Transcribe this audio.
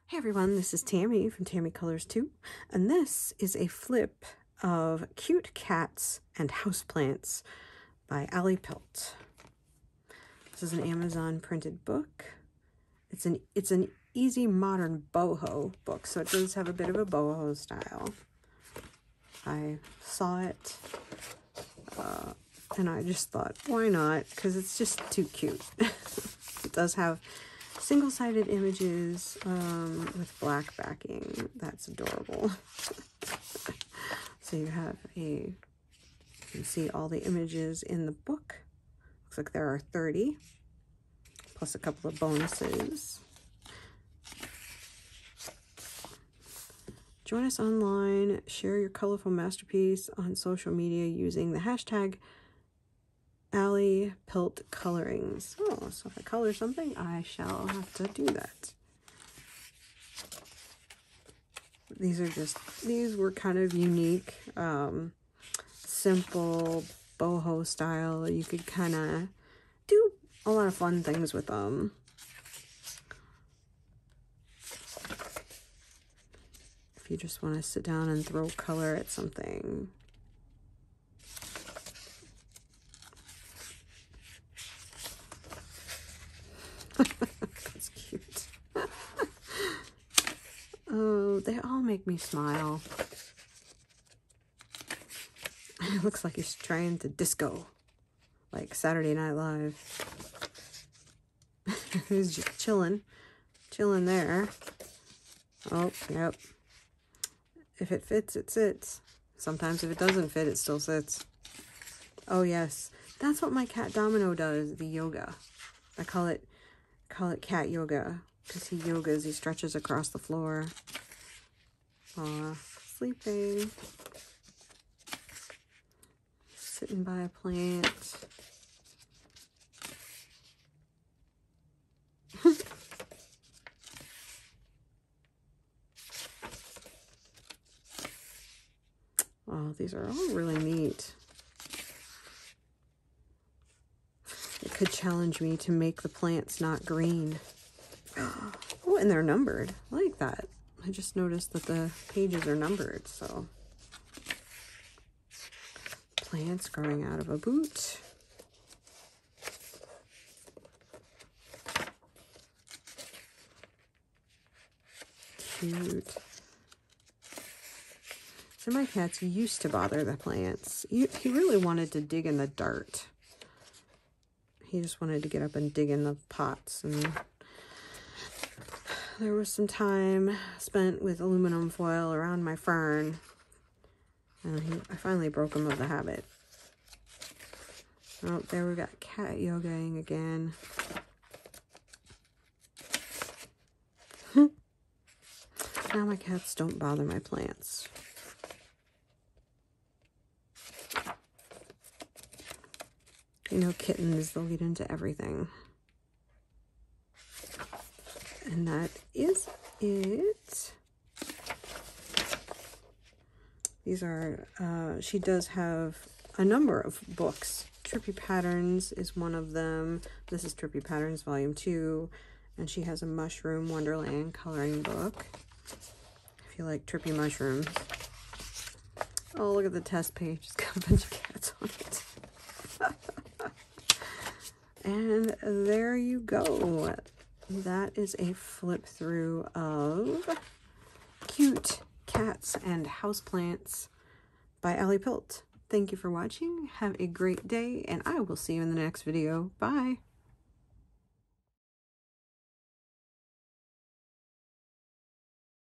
Hey everyone, this is Tammy from Tammy Colors 2, and this is a flip of Cute Cats and Houseplants by Ali Pilt. This is an Amazon printed book. It's an easy modern boho book, so it does have a bit of a boho style. I saw it and I just thought, why not? Because it's just too cute. It does have single-sided images with black backing. That's adorable. So you can see all the images in the book. Looks like there are 30, plus a couple of bonuses. Join us online, share your colorful masterpiece on social media using the hashtag Ali Pilt Colorings. Oh, so if I color something, I shall have to do that. These were kind of unique, simple boho style. You could kind of do a lot of fun things with them. If you just want to sit down and throw color at something. That's cute. Oh, they all make me smile. It looks like he's trying to disco, like Saturday Night Live. He's just chilling there. Oh, yep. If it fits, it sits. Sometimes if it doesn't fit, it still sits. Oh yes, that's what my cat Domino does, the yoga. I call it cat yoga, because he yogas, he stretches across the floor. Aw, sleeping. Sitting by a plant. Oh, these are all really neat. It could challenge me to make the plants not green. Oh, and they're numbered. I like that. I just noticed that the pages are numbered, so. Plants growing out of a boot. Cute. So my cats used to bother the plants. He really wanted to dig in the dirt. He just wanted to get up and dig in the pots, and there was some time spent with aluminum foil around my fern, and I finally broke him of the habit. Oh, there we got cat yogaing again. Now my cats don't bother my plants. You know, kittens, they'll get into everything. And that is it. These are, she does have a number of books. Trippy Patterns is one of them. This is Trippy Patterns Volume 2. And she has a Mushroom Wonderland coloring book. If you like trippy mushrooms. Oh, look at the test page. It's got a bunch of cats on it. And there you go. That is a flip through of Cute Cats and Houseplants by Ali Pilt. Thank you for watching. Have a great day, and I will see you in the next video. Bye.